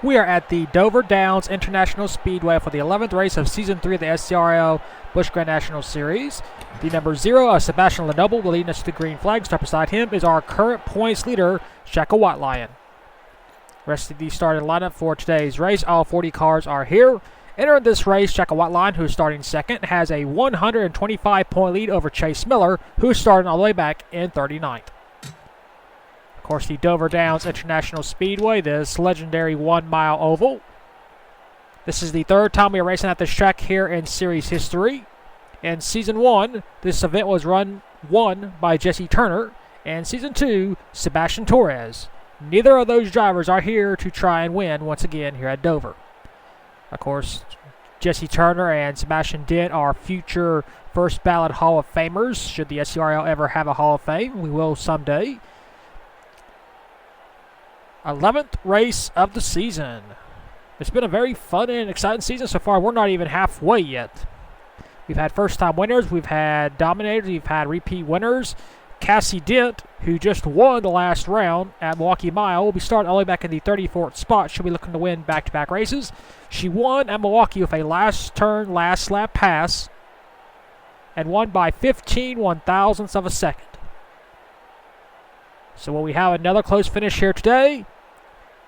We are at the Dover Downs International Speedway for the 11th race of Season 3 of the SCRL Busch Grand National Series. The number 0, Sebastian Lenoble, will lead us to the green flag. Start beside him is our current points leader, Shaka Whitelion. Rest of the starting lineup for today's race. All 40 cars are here. Entering this race, Shaka Whitelion, who is starting second, has a 125-point lead over Chase Miller, who is starting all the way back in 39th. Of course, the Dover Downs International Speedway, this legendary 1-mile oval. This is the third time we are racing at this track here in series history. In Season 1, this event was won by Jesse Turner, and Season 2, Sebastian Torres. Neither of those drivers are here to try and win once again here at Dover. Of course, Jesse Turner and Sebastian Dent are future first ballot Hall of Famers. Should the SCRL ever have a Hall of Fame, we will someday. 11th race of the season. It's been a very fun and exciting season so far. We're not even halfway yet. We've had first-time winners. We've had dominators. We've had repeat winners. Cassie Dent, who just won the last round at Milwaukee Mile, will be starting all the way back in the 34th spot. She'll be looking to win back-to-back races. She won at Milwaukee with a last-turn, last-lap pass and won by 15 one-thousandths of a second. So will we have another close finish here today?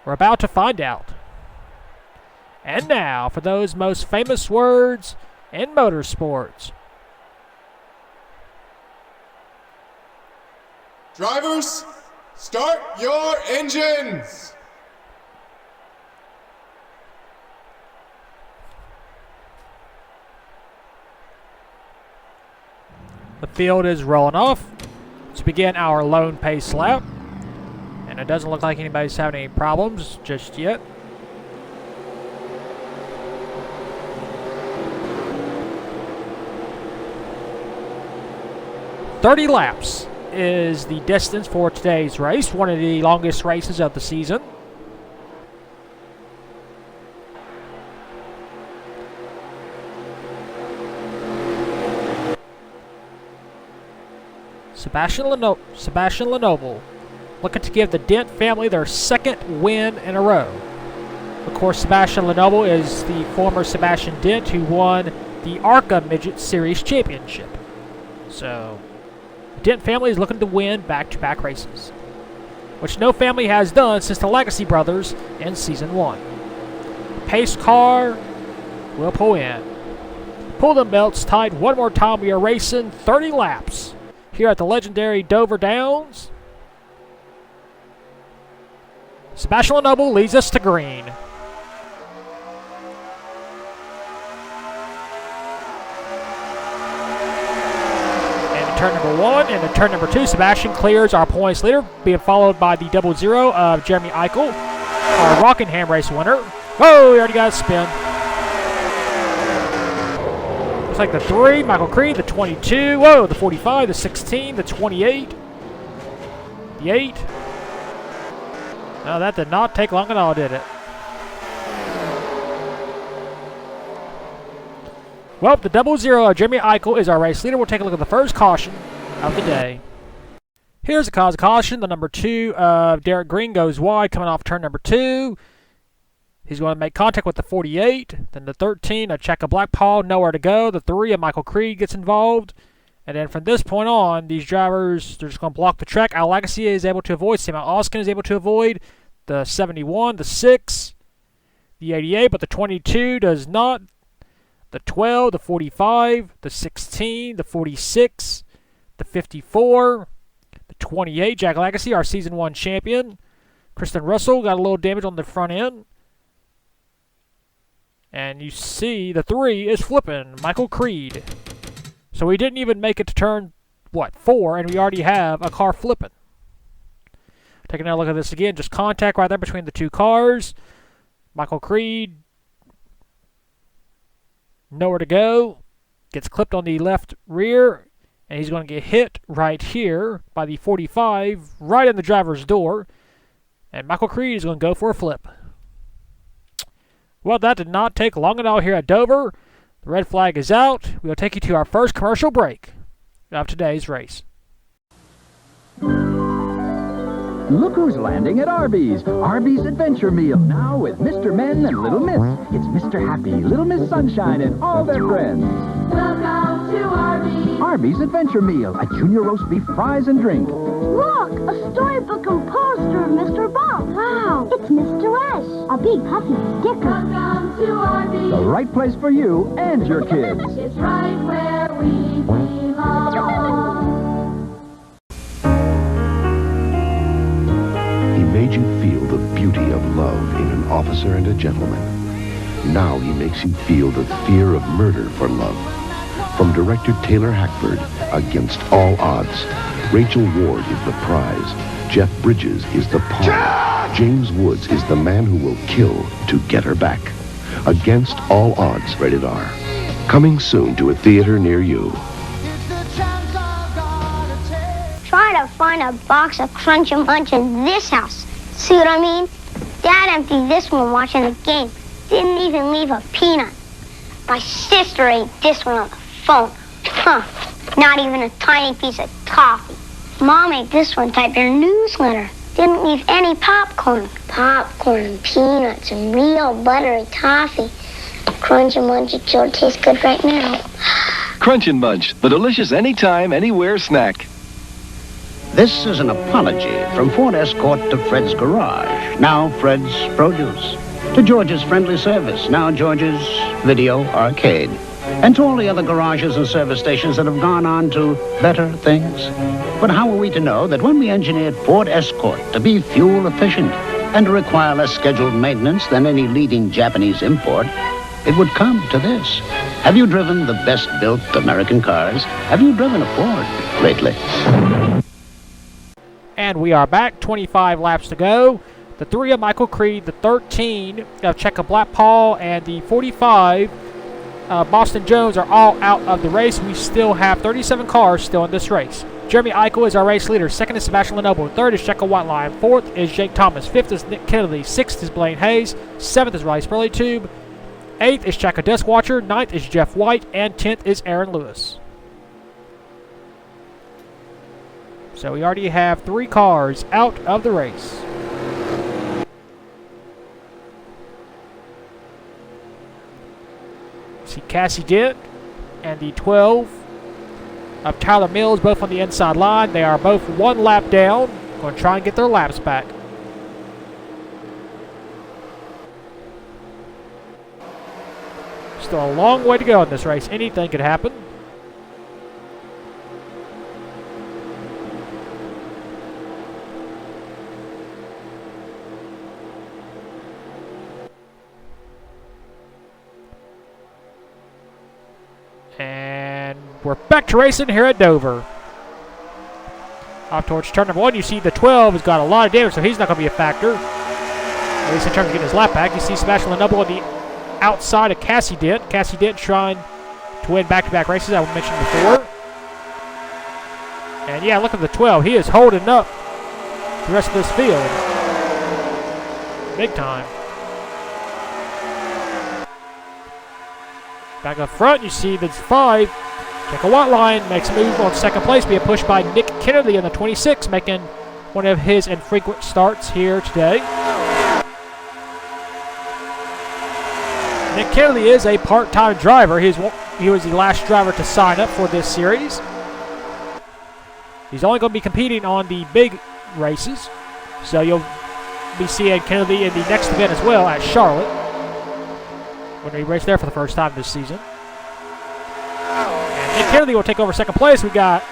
We're about to find out. And now, for those most famous words in motorsports. Drivers, start your engines! The field is rolling off to begin our lone pace lap. And it doesn't look like anybody's having any problems just yet. "30 laps is the distance for today's race, one of the longest races of the season. Sebastian Lenoble looking to give the Dent family their second win in a row. Of course, Sebastian Lenoble is the former Sebastian Dent who won the ARCA Midget Series Championship. So, the Dent family is looking to win back-to-back races, which no family has done since the Legacy brothers in Season 1. Pace car will pull in. Pull the belts tight one more time. We are racing 30 laps here at the legendary Dover Downs. Sebastian Lenoble leads us to green. And turn number 1 and turn number 2, Sebastian clears our points leader, being followed by the 00 of Jeremy Eichel, our Rockingham race winner. Oh, we already got a spin. Looks like the 3, Michael Creed, the 22, whoa, the 45, the 16, the 28, the 8. No, that did not take long at all, did it? Well, the 00 of Jeremy Eichel is our race leader. We'll take a look at the first caution of the day. Here's the cause of caution. The number 2 of Derek Green goes wide coming off turn number 2. He's going to make contact with the 48. Then the 13 of Chaka Blackpaw, nowhere to go. The 3 of Michael Creed gets involved. And then from this point on, these drivers, they're just going to block the track. Al Lagacia is able to avoid. Sam Oskin is able to avoid the 71, the 6, the 88, but the 22 does not. The 12, the 45, the 16, the 46, the 54, the 28. Jack Lagacia, our Season 1 champion. Kristen Russell got a little damage on the front end. And you see the 3 is flipping, Michael Creed. So we didn't even make it to turn, 4, and we already have a car flipping. Taking a look at this again, just contact right there between the 2 cars. Michael Creed, nowhere to go. Gets clipped on the left rear, and he's going to get hit right here by the 45, right in the driver's door. And Michael Creed is going to go for a flip. Well, that did not take long at all here at Dover. The red flag is out. We'll take you to our first commercial break of today's race. Look who's landing at Arby's. Arby's Adventure Meal, now with Mr. Men and Little Miss. It's Mr. Happy, Little Miss Sunshine, and all their friends. Welcome to Arby's. Arby's Adventure Meal, a junior roast beef, fries, and drink. Look, a storybook and poster of Mr. Bob. Wow, it's Mr. S. A big puffy sticker. Welcome to Arby's. The right place for you and your kids. It's right where we belong. He made you feel the beauty of love in an officer and a gentleman. Now he makes you feel the fear of murder for love. From director Taylor Hackford, Against All Odds, Rachel Ward is the prize. Jeff Bridges is the pawn. James Woods is the man who will kill to get her back. Against All Odds, rated R. Coming soon to a theater near you. Try to find a box of Crunch and Munch in this house. See what I mean? Dad emptied this one watching the game. Didn't even leave a peanut. My sister ate this one on the phone. Huh. Not even a tiny piece of toffee. Mom ate this one typed her newsletter. Didn't leave any popcorn. Popcorn and peanuts and real buttery toffee. Crunch and Munch, it sure tastes good right now. Crunch and Munch, the delicious anytime, anywhere snack. This is an apology from Ford Escort to Fred's Garage, now Fred's Produce. To George's Friendly Service, now George's Video Arcade. And to all the other garages and service stations that have gone on to better things. But how are we to know that when we engineered Ford Escort to be fuel efficient and to require less scheduled maintenance than any leading Japanese import, it would come to this? Have you driven the best-built American cars? Have you driven a Ford lately? And we are back, 25 laps to go. The 3 of Michael Creed, the 13 of Checa Blackpaul, and the 45 Boston Jones are all out of the race. We still have 37 cars still in this race. Jeremy Eichel is our race leader. Second is Sebastian Lenoble. Third is Checa Whiteline. Fourth is Jake Thomas. Fifth is Nick Kennedy. Sixth is Blaine Hayes. Seventh is Riley Spurley-Tube. Eighth is Chaka Duskwatcher. Ninth is Jeff White. And 10th is Aaron Lewis. So we already have 3 cars out of the race. See Cassie Dent and the 12 of Tyler Mills, both on the inside line. They are both 1 lap down. Going to try and get their laps back. Still a long way to go in this race. Anything could happen. And we're back to racing here at Dover. Off towards turn number 1, you see the 12 has got a lot of damage, so he's not going to be a factor. At least in terms of getting his lap back. You see Sebastian Lenoble on the outside of Cassie Dent. Cassie Dent trying to win back-to-back races, I mentioned before. And yeah, look at the 12. He is holding up the rest of this field. Big time. Back up front, you see the 5. Checa Whiteline makes a move on second place, being pushed by Nick Kennedy in the 26, making one of his infrequent starts here today. Nick Kennedy is a part-time driver. He was the last driver to sign up for this series. He's only going to be competing on the big races, so you'll be seeing Kennedy in the next event as well at Charlotte, when he raced there for the first time this season. And Nick Kennedy will take over second place. We got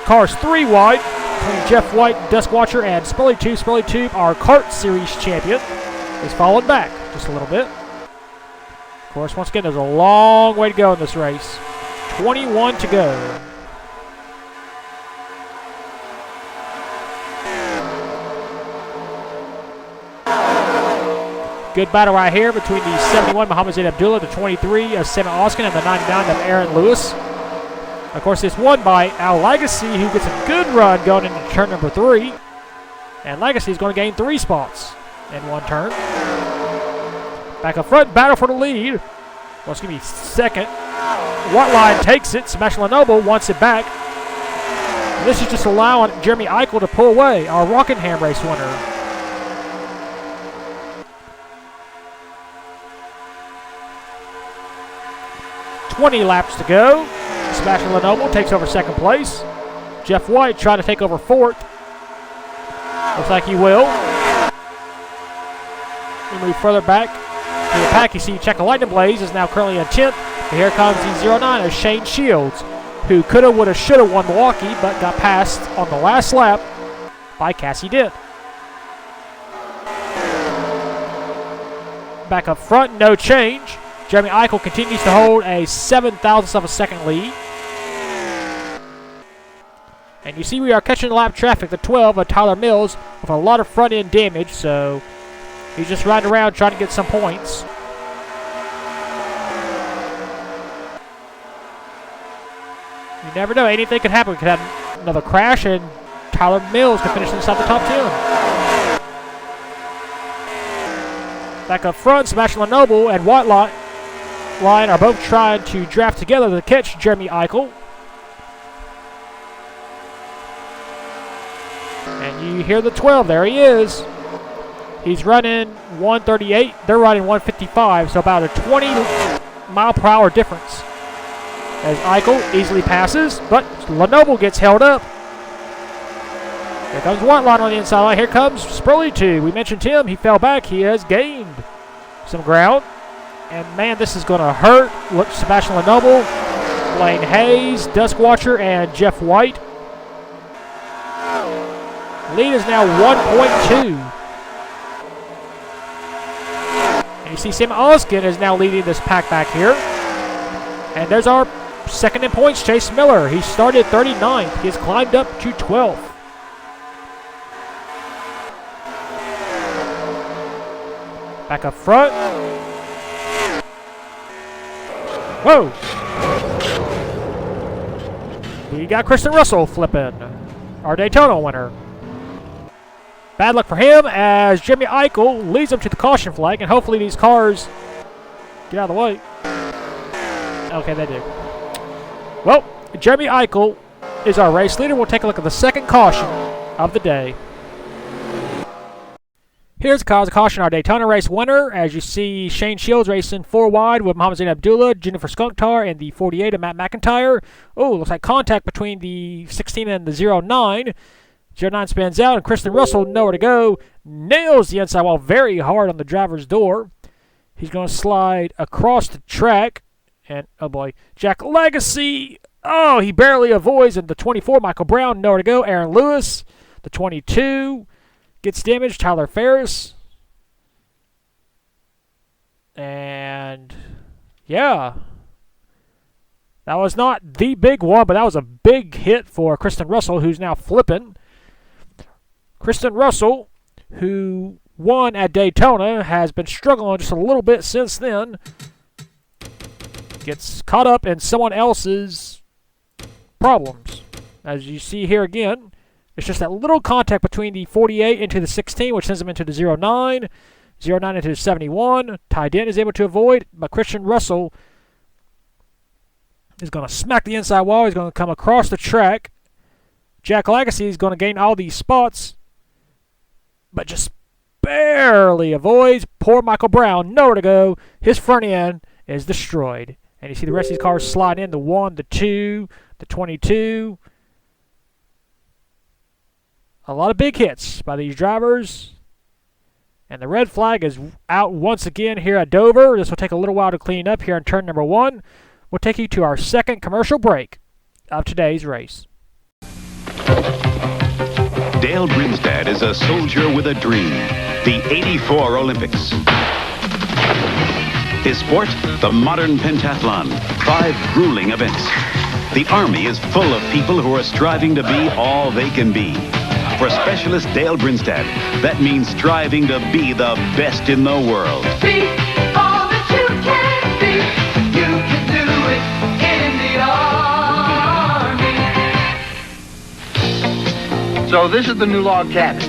cars 3 wide between Jeff White, Duskwatcher, and Spurley-Tube. Spurley-Tube, our kart series champion, is followed back just a little bit. Of course, once again, there's a long way to go in this race. 21 to go. Good battle right here between the 71 Muhammad Zaid Abdullah, the 23 of Sam Oskin, and the 99 of Aaron Lewis. Of course, it's won by Al Legacy, who gets a good run going into turn number 3. And Legacy is going to gain 3 spots in one turn. Back up front, battle for the lead. Well, it's going to be second. Whiteline takes it. Sebastian Lenoble wants it back. This is just allowing Jeremy Eichel to pull away, our Rockingham race winner. "20 laps to go. Sebastian Lenoble takes over second place. Jeff White trying to take over fourth. Looks like he will. We move further back to the pack. You see Checker Lightning Blaze is now currently in 10th. And here comes the 09 of Shane Shields, who coulda, woulda, shoulda won Milwaukee, but got passed on the last lap by Cassie Dent. Back up front, no change. Jeremy Eichel continues to hold a 0.07 of a second lead. And you see we are catching lap traffic, the 12 of Tyler Mills, with a lot of front end damage, so he's just riding around trying to get some points. You never know, anything could happen. We could have another crash and Tyler Mills could finish inside the top 10. Back up front, Sebastian Lenoble and Whiteline are both trying to draft together to catch Jeremy Eichel. And you hear the 12, there he is. He's running 138, they're running 155, so about a 20-mile-per-hour difference. As Eichel easily passes, but Lenoble gets held up. Here comes Whiteline on the inside line. Here comes Spurley too. We mentioned him. He fell back. He has gained some ground. And man, this is going to hurt. Look, Sebastian Lenoble, Blaine Hayes, Duskwatcher, and Jeff White. Lead is now 1.2. And you see Sam Oskin is now leading this pack back here. And there's our second in points, Chase Miller. He started 39th. He has climbed up to 12th. Back up front. Whoa! We got Kristen Russell flipping, our Daytona winner. Bad luck for him as Jeremy Eichel leads him to the caution flag, and hopefully these cars get out of the way. Okay, they do. Well, Jeremy Eichel is our race leader. We'll take a look at the second caution of the day. Here's the cause of caution, our Daytona race winner. As you see, Shane Shields racing 4 wide with Mohamed Zain Abdullah, Jennifer Skunktar, and the 48 of Matt McIntyre. Oh, looks like contact between the 16 and the 09. 09 spins out, and Kristen Russell, nowhere to go, nails the inside wall very hard on the driver's door. He's going to slide across the track. And, oh boy, Jack Legacy. Oh, he barely avoids. And the 24, Michael Brown, nowhere to go. Aaron Lewis, the 22, gets damaged. Tyler Ferris. And, yeah. That was not the big one, but that was a big hit for Kristen Russell, who's now flipping. Kristen Russell, who won at Daytona, has been struggling just a little bit since then. Gets caught up in someone else's problems. As you see here again, it's just that little contact between the 48 into the 16, which sends him into the 09. 09 into the 71. Ty Dent is able to avoid, but Kristen Russell is going to smack the inside wall. He's going to come across the track. Jack Legacy is going to gain all these spots, but just barely avoids. Poor Michael Brown, nowhere to go. His front end is destroyed. And you see the rest of these cars slide in, the 1, the 2, the 22. A lot of big hits by these drivers. And the red flag is out once again here at Dover. This will take a little while to clean up here in turn number 1. We'll take you to our second commercial break of today's race. Dale Grimstad is a soldier with a dream. The '84 Olympics. His sport, the modern pentathlon. 5 grueling events. The Army is full of people who are striving to be all they can be. For specialist Dale Grimstad, that means striving to be the best in the world. Be all that you can be. You can do it in the Army. So this is the new log cabin.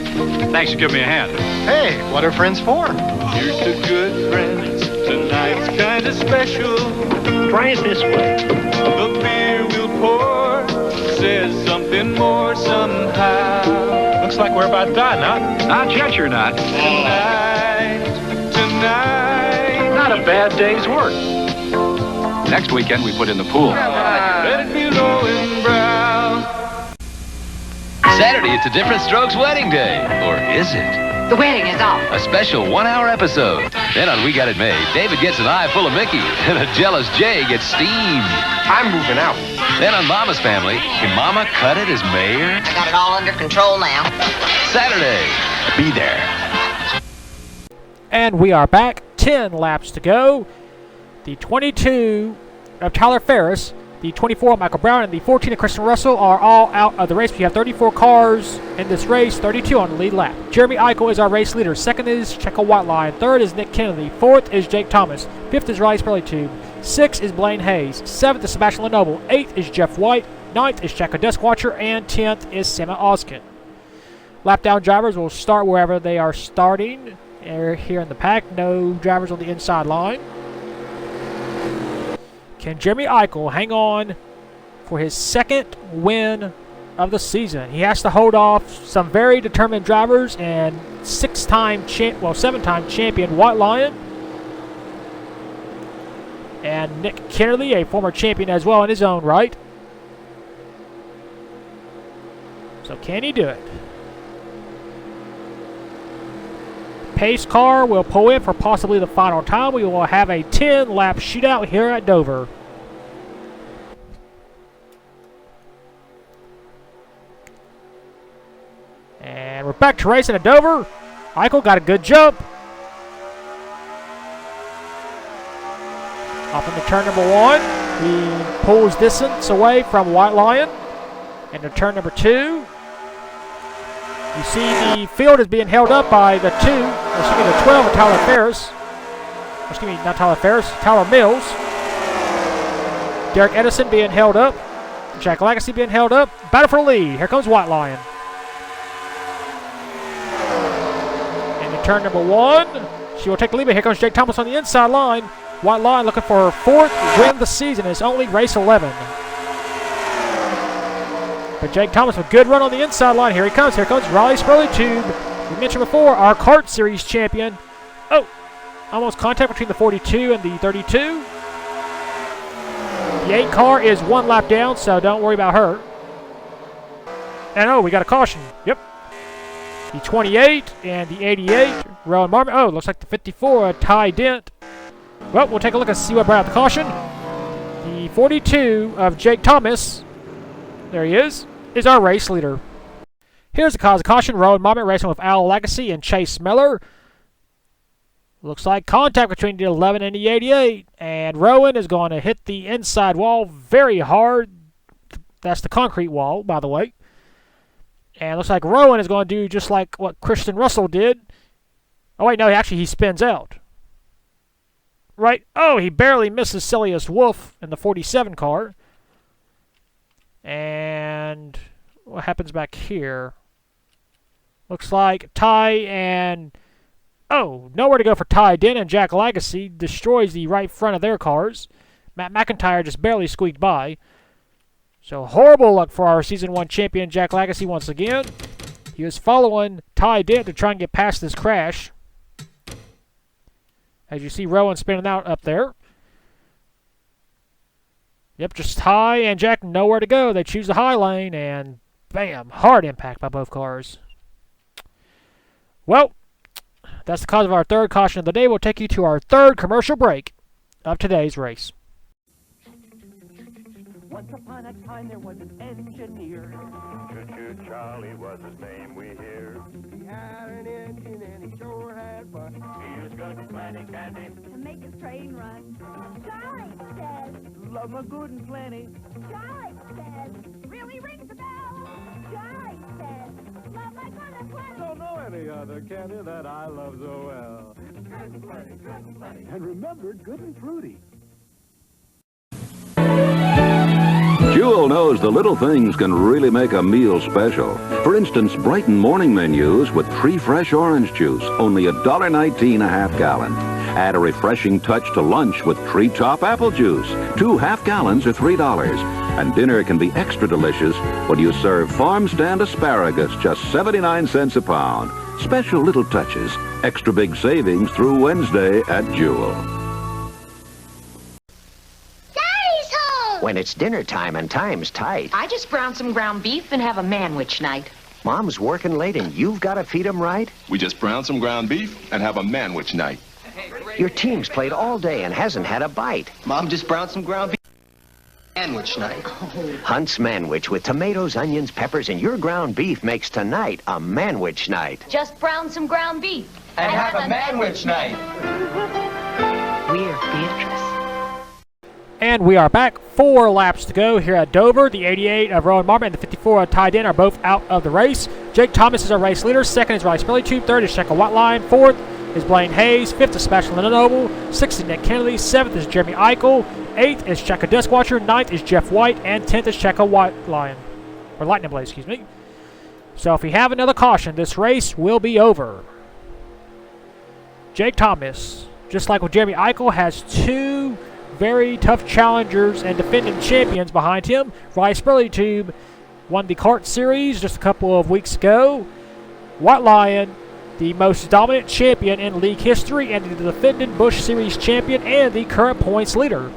Thanks for giving me a hand. Hey, what are friends for? Here's to good friends. Tonight's kind of special. Try it this way. The beer we'll pour says something something more somehow. Looks like we're about done, huh? Not yet, you're not. Tonight. Not a bad day's work. Next weekend, we put in the pool. Let it be low and brown. Saturday, it's a Different Strokes wedding day. Or is it? The wedding is off. A special 1-hour episode. Then on We Got It Made, David gets an eye full of Mickey, and a jealous Jay gets steamed. I'm moving out. Then on Mama's Family, can Mama cut it as mayor? I got it all under control now. Saturday, be there. And we are back. 10 laps to go. The 22 of Tyler Ferris, the 24 of Michael Brown, and the 14 of Christian Russell are all out of the race. We have 34 cars in this race, 32 on the lead lap. Jeremy Eichel is our race leader. Second is Checo Whiteline. Third is Nick Kennedy. Fourth is Jake Thomas. Fifth is Riley Spurley-Tube. Sixth is Blaine Hayes. Seventh is Sebastian Lenoble. Eighth is Jeff White. Ninth is Chaco Duskwatcher. And 10th is Sam Oskin. Lap down drivers will start wherever they are starting. Here in the pack, no drivers on the inside line. Can Jeremy Eichel hang on for his second win of the season? He has to hold off some very determined drivers and seven-time champion White Lion and Nick Kennedy, a former champion as well in his own right. So can he do it? Pace car will pull in for possibly the final time. We will have a 10-lap shootout here at Dover. And we're back to racing at Dover. Eichel got a good jump. Off into turn number 1. He pulls distance away from White Lion. Into turn number 2. You see the field is being held up by the 12 of Tyler Ferris. Excuse me, not Tyler Ferris, Tyler Mills. Derek Edison being held up. Jack Legacy being held up. Battle for the lead. Here comes White Lion. Into turn number 1. She will take the lead, but here comes Jake Thomas on the inside line. White Lion looking for her 4th win of the season. It's only race 11. But Jake Thomas with a good run on the inside line. Here he comes. Here comes Riley Spurley-Tube. We mentioned before, our kart series champion. Oh, almost contact between the 42 and the 32. The 8 car is 1 lap down, so don't worry about her. And oh, we got a caution. Yep. The 28 and the 88, Rowan Marmon. Oh, looks like the 54, Ty Dent. Well, we'll take a look and see what brought out the caution. The 42 of Jake Thomas. There he is our race leader. Here's the cause of caution. Rowan Marmon racing with Al Legacy and Chase Miller. Looks like contact between the 11 and the 88. And Rowan is going to hit the inside wall very hard. That's the concrete wall, by the way. And looks like Rowan is going to do just like what Christian Russell did. Oh, wait, no, actually he spins out. Right. Oh, he barely misses Celius Wolf in the 47 car. And what happens back here? Looks like Ty and... Oh, nowhere to go for Ty Dent, and Jack Legacy destroys the right front of their cars. Matt McIntyre just barely squeaked by. So horrible luck for our Season 1 champion Jack Legacy once again. He was following Ty Dent to try and get past this crash. As you see Rowan spinning out up there. Yep, just Ty and Jack nowhere to go. They choose the high lane, and bam, hard impact by both cars. Well, that's the cause of our third caution of the day. We'll take you to our third commercial break of today's race. Once upon a time there was an engineer. Choo-choo Charlie was his name, we hear. He had an engine and he sure had fun. He was good and plenty candy. To make his train run. Charlie says. Love my good and plenty. Charlie says. Really rings a bell. Charlie says. Love my good and plenty. Don't know any other candy that I love so well. Good and plenty, good and plenty. And remember, good and fruity. Jewel knows the little things can really make a meal special. For instance, Brighton morning menus with free fresh orange juice, only $1.19 a half gallon. Add a refreshing touch to lunch with Treetop apple juice. 2 half-gallons are $3. And dinner can be extra delicious when you serve farm stand asparagus, just 79 cents a pound. Special little touches. Extra big savings through Wednesday at Jewel. Daddy's home! When it's dinner time and time's tight, I just browned some ground beef and have a manwich night. Mom's working late and you've got to feed 'em right. We just brown some ground beef and have a manwich night. Your team's played all day and hasn't had a bite. Mom just browned some ground beef. Manwich night. Hunt's Manwich with tomatoes, onions, peppers, and your ground beef makes tonight a Manwich night. Just brown some ground beef. And have a manwich night. We're Beatrice. And we are back. 4 laps to go here at Dover. The 88 of Rowan Marmot and the 54 of Ty Den are both out of the race. Jake Thomas is our race leader. Second is Riley Spilly. Third is Sheckle Whiteline. Fourth is Blaine Hayes. Fifth is Sebastian Lenoble. Sixth is Nick Kennedy. Seventh is Jeremy Eichel. Eighth is Checo Diskwatcher. Ninth is Jeff White. And 10th is Checo Whiteline. Or Lightning Blade, excuse me. So if we have another caution, this race will be over. Jake Thomas, just like with Jeremy Eichel, has 2 very tough challengers and defending champions behind him. Riley Spurley won the kart series just a couple of weeks ago. White Lion, the most dominant champion in league history and the defending Busch Series champion and the current points leader.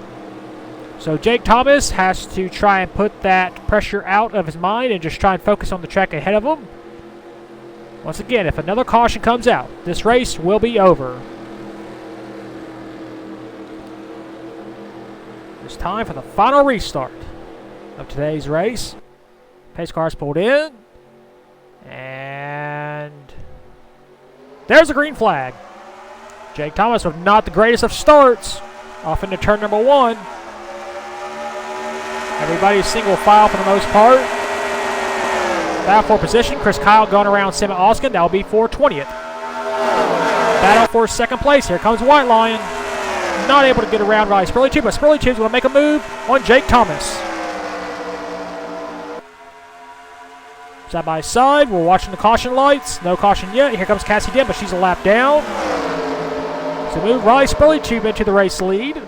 So Jake Thomas has to try and put that pressure out of his mind and just try and focus on the track ahead of him. Once again, if another caution comes out, this race will be over. It's time for the final restart of today's race. Pace car's pulled in. And there's a green flag. Jake Thomas with not the greatest of starts. Off into turn number 1. Everybody's single file for the most part. Battle for position. Chris Kyle going around Simon Oskin. That will be for 20th. Battle for second place. Here comes White Lion. Not able to get around Riley Spurley 2, but Spurley 2 is going to make a move on Jake Thomas. Side by side, we're watching the caution lights. No caution yet. Here comes Cassie Den, but she's a lap down. So move Riley Spurley 2 into the race lead.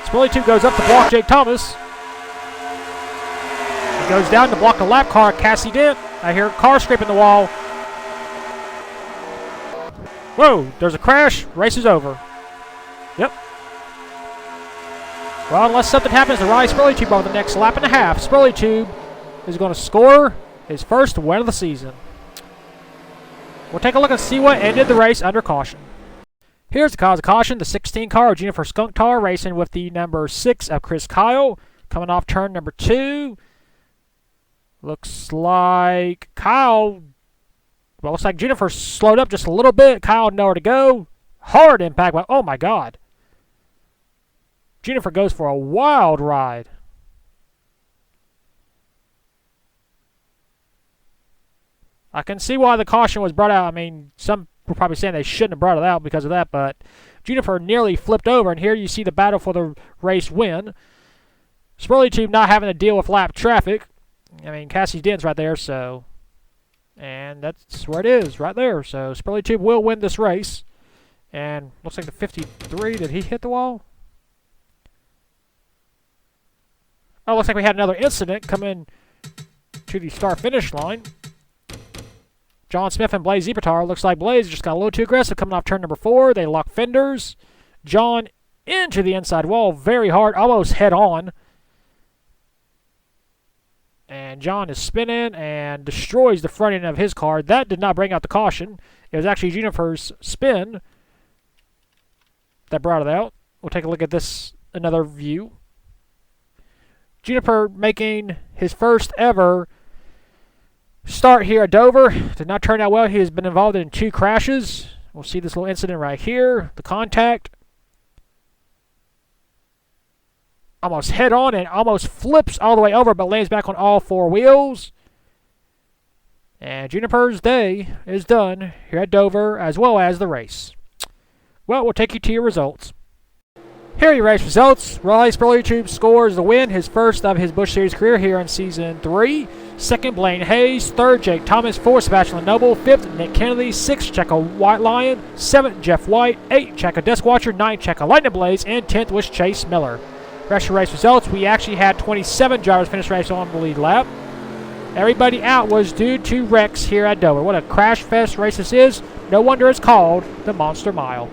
Spurley 2 goes up to block Jake Thomas. He goes down to block the lap car, Cassie Dent. I hear a car scraping the wall. Whoa, there's a crash. Race is over. Yep. Well, unless something happens to Riley Spurley Tube over the next lap and a half, Spurley Tube is going to score his first win of the season. We'll take a look and see what ended the race under caution. Here's the cause of caution. The 16 car of Jennifer Skunktar racing with the number 6 of Chris Kyle. Coming off turn number 2. Looks like Kyle... Well, looks like Jennifer slowed up just a little bit. Kyle had nowhere to go. Hard impact, but oh my God. Jennifer goes for a wild ride. I can see why the caution was brought out. I mean, some were probably saying they shouldn't have brought it out because of that, but Jennifer nearly flipped over, and here you see the battle for the race win. Spurley Tube not having to deal with lap traffic. I mean, Cassie's Den's right there, so... And that's where it is, right there. So Spurley Tube will win this race. And looks like the 53, did he hit the wall? Oh, looks like we had another incident come in to the start-finish line. John Smith and Blaze Zebratar. Looks like Blaze just got a little too aggressive coming off turn number 4. They lock fenders. John into the inside wall very hard, almost head on. And John is spinning and destroys the front end of his car. That did not bring out the caution. It was actually Jennifer's spin that brought it out. We'll take a look at this, another view. Jennifer making his first ever start here at Dover. Did not turn out well. He has been involved in 2 crashes. We'll see this little incident right here. The contact. Almost head on and almost flips all the way over, but lands back on all 4 wheels. And Juniper's day is done here at Dover, as well as the race. Well, we'll take you to your results. Here are your race results. Riley Spurley Tube scores the win, his first of his Busch Series career here in Season 3. Second, Blaine Hayes. Third, Jake Thomas. Fourth, Sebastian Lenoble. Fifth, Nick Kennedy. Sixth, Checo White Lion. Seventh, Jeff White. Eighth, Checo Desk Watcher. Ninth, Checo Lightning Blaze. And 10th was Chase Miller. Rest of race results, we actually had 27 drivers finish race on the lead lap. Everybody out was due to wrecks here at Dover. What a crash fest race this is. No wonder it's called the Monster Mile.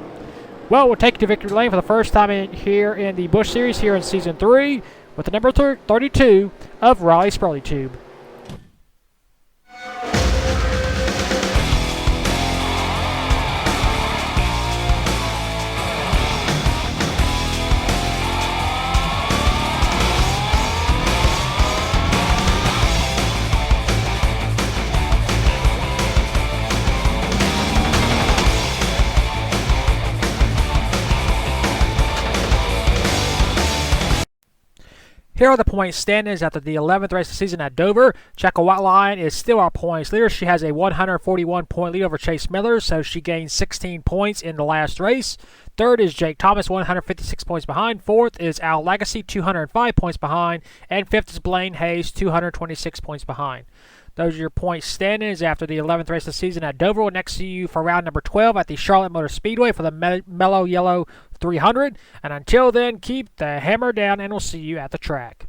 Well, we'll take you to victory lane for the first time here in the Busch Series here in Season 3 with the number 32 of Riley Spurley Tube. Here are the point standings after the 11th race of the season at Dover. Checo White Lion is still our points leader. She has a 141-point lead over Chase Miller, so she gained 16 points in the last race. Third is Jake Thomas, 156 points behind. Fourth is Al Legacy, 205 points behind. And fifth is Blaine Hayes, 226 points behind. Those are your point standings after the 11th race of the season at Dover. We'll next see you for round number 12 at the Charlotte Motor Speedway for the Mellow Yellow 300. And until then, keep the hammer down, and we'll see you at the track.